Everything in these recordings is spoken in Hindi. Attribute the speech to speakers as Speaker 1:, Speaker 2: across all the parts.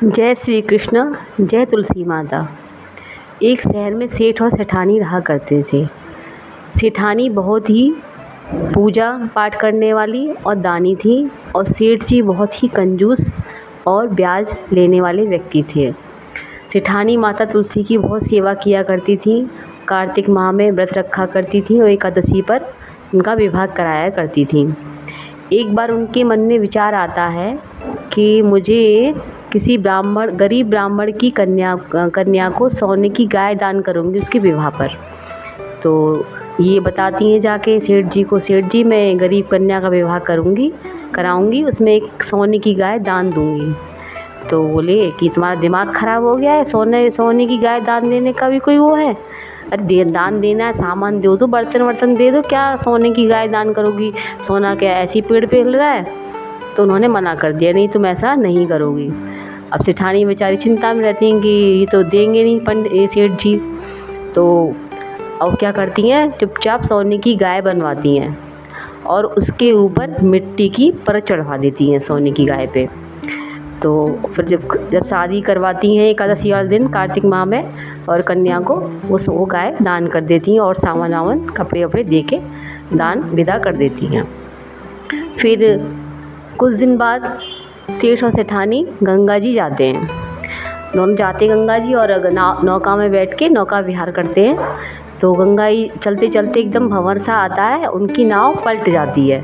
Speaker 1: जय श्री कृष्ण। जय तुलसी माता। एक शहर में सेठ और सेठानी रहा करते थे। सेठानी बहुत ही पूजा पाठ करने वाली और दानी थी और सेठ जी बहुत ही कंजूस और ब्याज लेने वाले व्यक्ति थे। सेठानी माता तुलसी की बहुत सेवा किया करती थी। कार्तिक माह में व्रत रखा करती थी और एकादशी पर उनका विवाह कराया करती थी। एक बार उनके मन में विचार आता है कि मुझे किसी गरीब ब्राह्मण की कन्या को सोने की गाय दान करूँगी उसके विवाह पर। तो ये बताती हैं जाके सेठ जी को, सेठ जी मैं गरीब कन्या का विवाह कराऊंगी, उसमें एक सोने की गाय दान दूंगी। तो बोले कि तुम्हारा दिमाग ख़राब हो गया है, सोने की गाय दान देने का भी कोई वो है? अरे दान देना है, सामान दो, बर्तन वर्तन दे दो, क्या सोने की गाय दान करोगी? सोना क्या ऐसी पेड़ पे हिल रहा है? तो उन्होंने मना कर दिया, नहीं तुम ऐसा नहीं करोगी। अब सेठानी बेचारी चिंता में रहती हैं कि ये तो देंगे नहीं पंडित सेठ जी। तो अब क्या करती हैं, चुपचाप सोने की गाय बनवाती हैं और उसके ऊपर मिट्टी की परत चढ़वा देती हैं सोने की गाय पे। तो फिर जब शादी करवाती हैं एकादशी वाले दिन कार्तिक माह में, और कन्या को वो गाय दान कर देती हैं और सामान वामान कपड़े वपड़े दे के दान विदा कर देती हैं। फिर कुछ दिन बाद सेठ और सेठानी गंगा जी जाते हैं। दोनों जाते गंगा जी और नौका में बैठ के नौका विहार करते हैं। तो गंगा जी चलते चलते एकदम भंवर सा आता है, उनकी नाव पलट जाती है,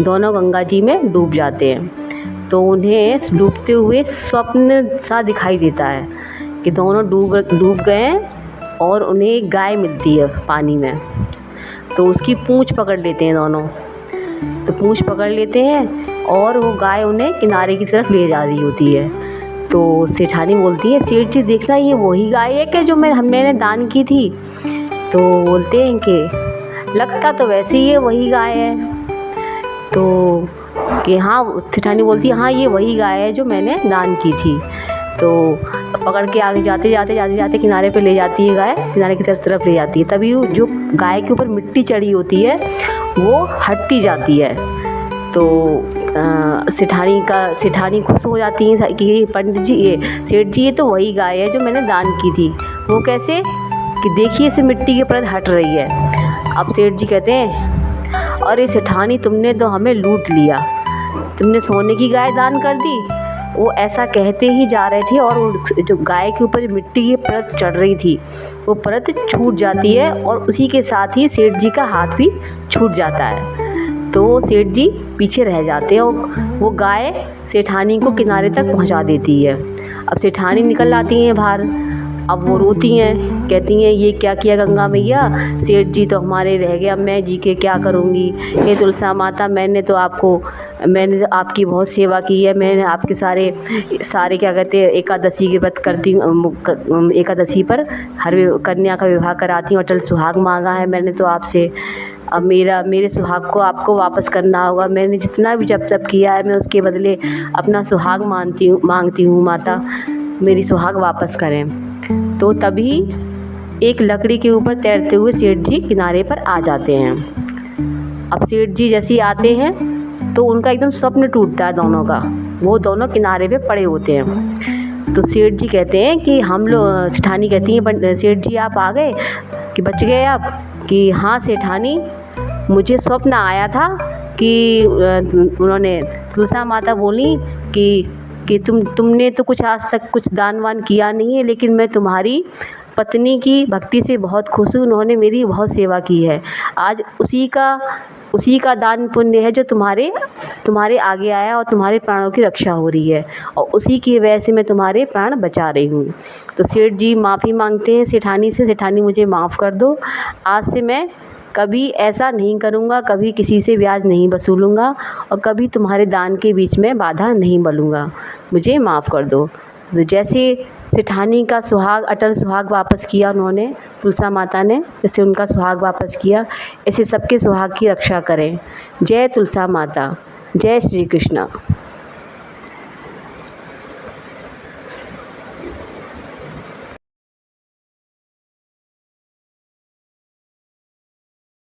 Speaker 1: दोनों गंगा जी में डूब जाते हैं। तो उन्हें डूबते हुए स्वप्न सा दिखाई देता है कि दोनों डूब गए हैं और उन्हें एक गाय मिलती है पानी में। तो उसकी पूँछ पकड़ लेते हैं दोनों, तो पूँछ पकड़ लेते हैं और वो गाय उन्हें किनारे की तरफ ले जा रही होती है। तो सेठानी बोलती है, सेठ जी देखना ये वही गाय है कि जो मैंने दान की थी? तो बोलते हैं कि लगता तो वैसे ही है वही गाय है। तो कि हाँ, सेठानी बोलती है हाँ ये वही गाय है जो मैंने दान की थी। तो पकड़ के आगे जाते जाते किनारे पे ले जाती है गाय, किनारे की तरफ ले जाती है। तभी जो गाय के ऊपर मिट्टी चढ़ी होती है वो हटती जाती है। तो सेठानी खुश हो जाती है कि पंडित जी, ये सेठ जी ये तो वही गाय है जो मैंने दान की थी। वो कैसे? कि देखिए इसे मिट्टी की परत हट रही है। अब सेठ जी कहते हैं, अरे सेठानी तुमने तो हमें लूट लिया, तुमने सोने की गाय दान कर दी। वो ऐसा कहते ही जा रहे थे और जो गाय के ऊपर मिट्टी की परत चढ़ रही थी वो परत छूट जाती है और उसी के साथ ही सेठ जी का हाथ भी छूट जाता है। तो सेठ जी पीछे रह जाते हैं और वो गाय सेठानी को किनारे तक पहुंचा देती है। अब सेठानी निकल आती हैं बाहर। अब वो रोती हैं, कहती हैं ये क्या किया गंगा मैया, सेठ जी तो हमारे रह गए, अब मैं जी के क्या करूँगी? हे तुलसा माता, मैंने तो आपकी बहुत सेवा की है, मैंने आपके सारे क्या कहते हैं एकादशी के व्रत करती हूँ, एकादशी पर हर कन्या का विवाह कराती हूँ, अटल सुहाग मांगा है मैंने तो आपसे। अब मेरे सुहाग को आपको वापस करना होगा। मैंने जितना भी जब तक किया है मैं उसके बदले अपना सुहाग मांगती हूँ माता, मेरी सुहाग वापस करें। तो तभी एक लकड़ी के ऊपर तैरते हुए सेठ जी किनारे पर आ जाते हैं। अब सेठ जी जैसे ही आते हैं तो उनका एकदम स्वप्न टूटता है दोनों का, वो दोनों किनारे पे पड़े होते हैं। तो सेठ जी कहते हैं कि हम लोग, सेठानी कहती है सेठ जी आप आ गए कि बच गए आप? कि हाँ सेठानी, मुझे स्वप्न आया था कि उन्होंने तुलसा माता बोली कि तुमने तो कुछ आज तक कुछ दान वान किया नहीं है, लेकिन मैं तुम्हारी पत्नी की भक्ति से बहुत खुश हूँ, उन्होंने मेरी बहुत सेवा की है। आज उसी का दान पुण्य है जो तुम्हारे आगे आया और तुम्हारे प्राणों की रक्षा हो रही है, और उसी की वजह से मैं तुम्हारे प्राण बचा रही हूँ। तो सेठ जी माफ़ी मांगते हैं सेठानी से, सेठानी मुझे माफ़ कर दो, आज से मैं कभी ऐसा नहीं करूँगा, कभी किसी से ब्याज नहीं वसूलूँगा और कभी तुम्हारे दान के बीच में बाधा नहीं बनूँगा, मुझे माफ़ कर दो। तो जैसे सेठानी का सुहाग, अटल सुहाग वापस किया उन्होंने, तुलसा माता ने जैसे उनका सुहाग वापस किया, ऐसे सबके सुहाग की रक्षा करें। जय तुलसा माता। जय श्री कृष्ण।